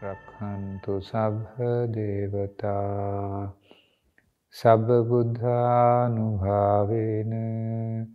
Rakhantu Sabha Devata Sabba Buddhanubhavena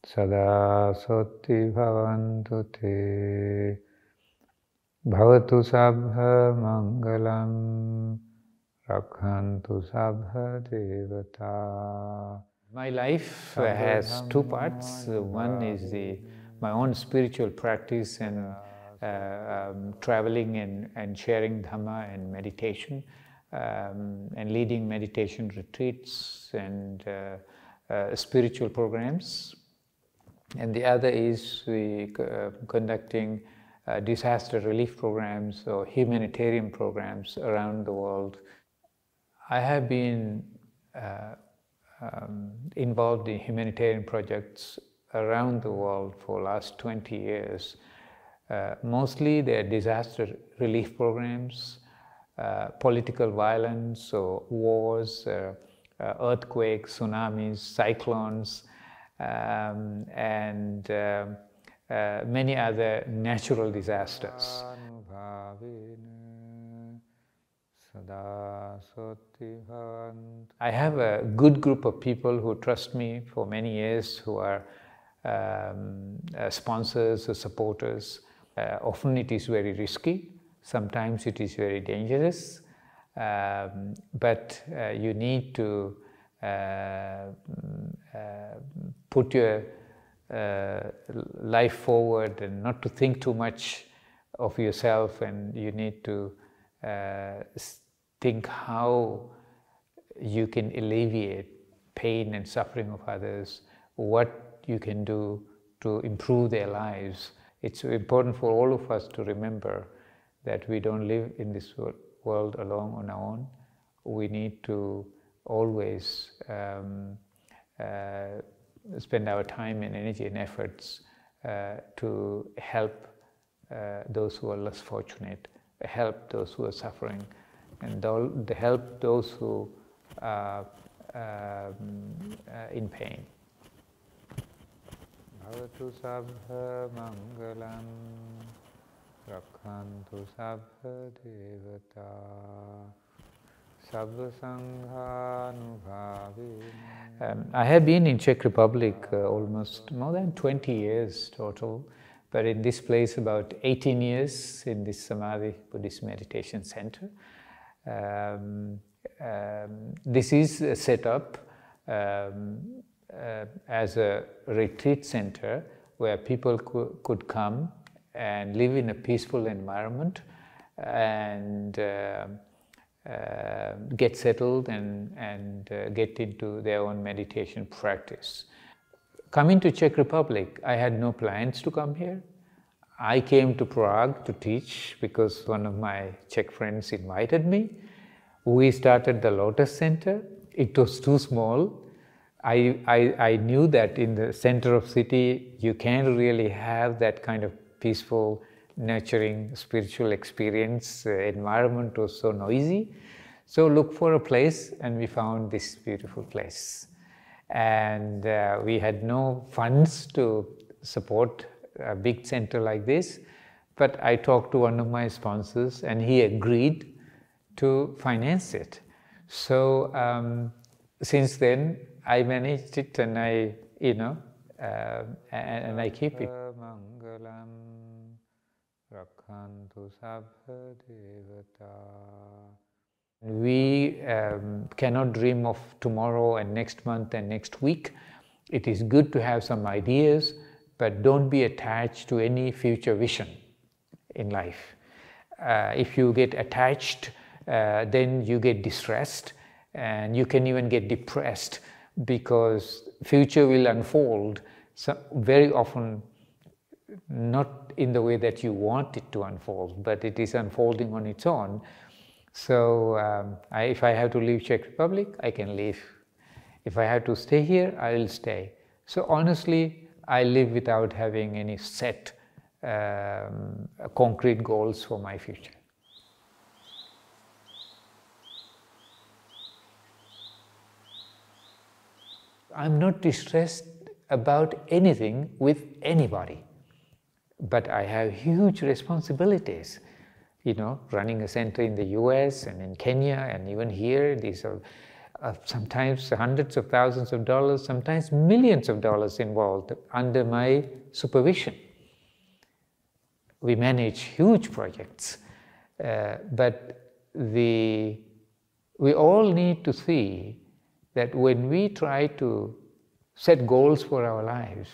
Sada Soti Bhavantu Te Bhavatu Sabha Mangalam Rakhantu Sabha Devata. My life has two parts. One is my own spiritual practice and traveling and sharing Dhamma and meditation, and leading meditation retreats and spiritual programs. And the other is conducting disaster relief programs or humanitarian programs around the world. I have been involved in humanitarian projects around the world for the last 20 years. Mostly they are disaster relief programs, political violence or wars, earthquakes, tsunamis, cyclones, and many other natural disasters. I have a good group of people who trust me for many years, who are sponsors or supporters. Often it is very risky, sometimes it is very dangerous, but you need to put your life forward and not to think too much of yourself, and you need to think how you can alleviate pain and suffering of others, what you can do to improve their lives. It's important for all of us to remember that we don't live in this world alone on our own. We need to always spend our time and energy and efforts to help those who are less fortunate, help those who are suffering, and help those who are in pain. Bhavatu Sabha Mangalam Rakhantu Sabha Devata Sabha Sanghanubhavena. I have been in Czech Republic almost more than 20 years total, but in this place about 18 years in this Samadhi Buddhist Meditation Center. This is set up as a retreat center where people could come and live in a peaceful environment and get settled and get into their own meditation practice. Coming to Czech Republic, I had no plans to come here. I came to Prague to teach because one of my Czech friends invited me. We started the Lotus Center. It was too small. I knew that in the center of city, you can't really have that kind of peaceful, nurturing, spiritual experience. Environment was so noisy. So look for a place, and we found this beautiful place. And we had no funds to support a big center like this, but I talked to one of my sponsors and he agreed to finance it. So since then I managed it, and I, and I keep it. We cannot dream of tomorrow and next month and next week. It is good to have some ideas, but don't be attached to any future vision in life. If you get attached, then you get distressed, and you can even get depressed, because future will unfold very often not in the way that you want it to unfold, but it is unfolding on its own. So if I have to leave Czech Republic, I can leave. If I have to stay here, I will stay. So honestly, I live without having any set concrete goals for my future. I'm not distressed about anything with anybody, but I have huge responsibilities. running a center in the US and in Kenya and even here. These are sometimes hundreds of thousands of dollars, sometimes millions of dollars involved under my supervision. We manage huge projects, but we all need to see that when we try to set goals for our lives,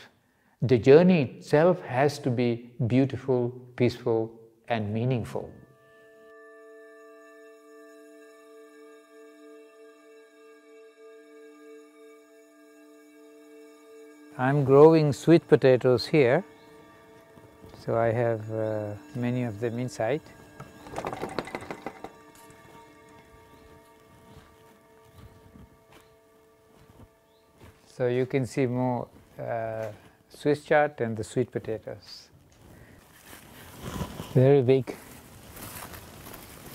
the journey itself has to be beautiful, peaceful, and meaningful. I'm growing sweet potatoes here, so I have many of them inside. So you can see more Swiss chard and the sweet potatoes. Very big.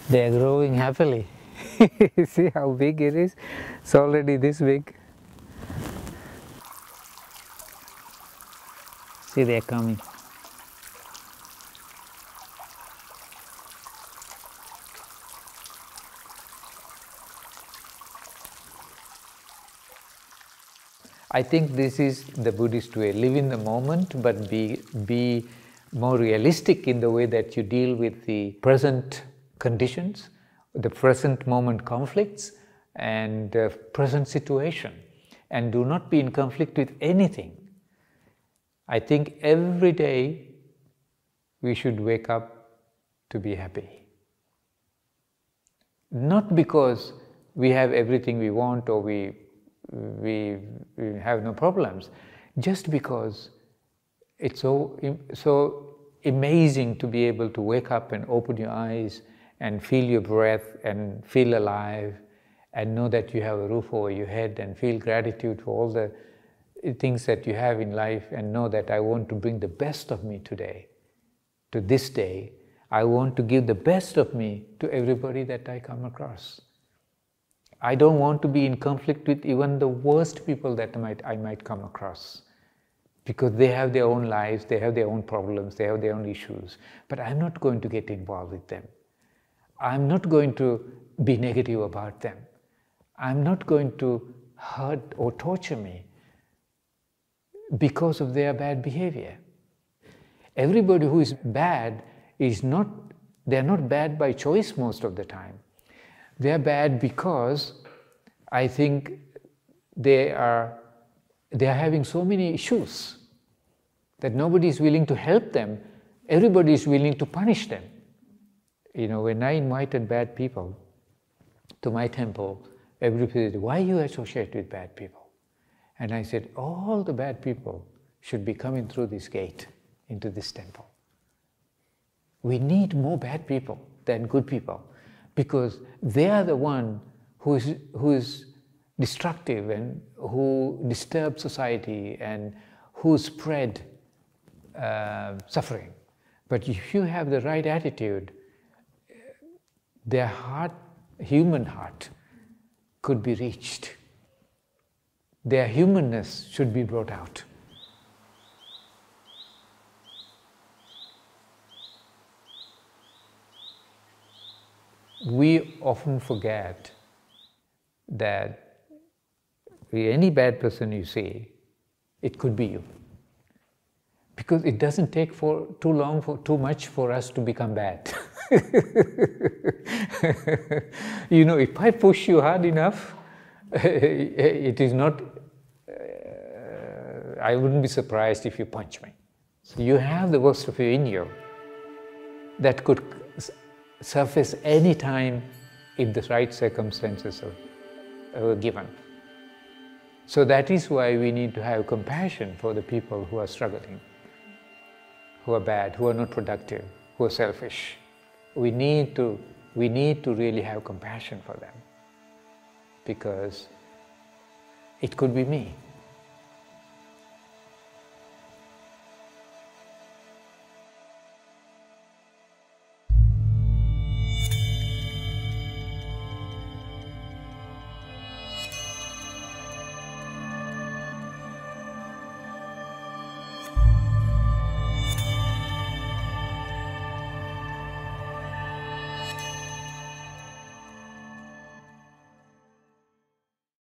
They are growing happily. See how big it is? It's already this big. See, they are coming. I think this is the Buddhist way. Live in the moment, but be more realistic in the way that you deal with the present conditions, the present moment conflicts, and the present situation. And do not be in conflict with anything. I think every day we should wake up to be happy. Not because we have everything we want or we have no problems, just because it's so amazing to be able to wake up and open your eyes and feel your breath and feel alive and know that you have a roof over your head and feel gratitude for all the things that you have in life and know that I want to bring the best of me today, to this day. I want to give the best of me to everybody that I come across. I don't want to be in conflict with even the worst people that I might come across, because they have their own lives, they have their own problems, they have their own issues, but I'm not going to get involved with them. I'm not going to be negative about them. I'm not going to hurt or torture me because of their bad behavior. Everybody who is bad they're not bad by choice most of the time. They're bad because I think they are having so many issues that nobody is willing to help them. Everybody is willing to punish them. When I invited bad people to my temple, everybody said, "Why you associate with bad people?" And I said, all the bad people should be coming through this gate into this temple. We need more bad people than good people, because they are the one who is destructive and who disturb society and who spread suffering. But if you have the right attitude, their heart, human heart, could be reached. Their humanness should be brought out. We often forget that any bad person you see, it could be you. Because it doesn't take too much for us to become bad. If I push you hard enough, it is not, I wouldn't be surprised if you punch me. So you have the worst of you in you that could surface any time if the right circumstances are given. So that is why we need to have compassion for the people who are struggling, who are bad, who are not productive, who are selfish. We need to really have compassion for them, because it could be me.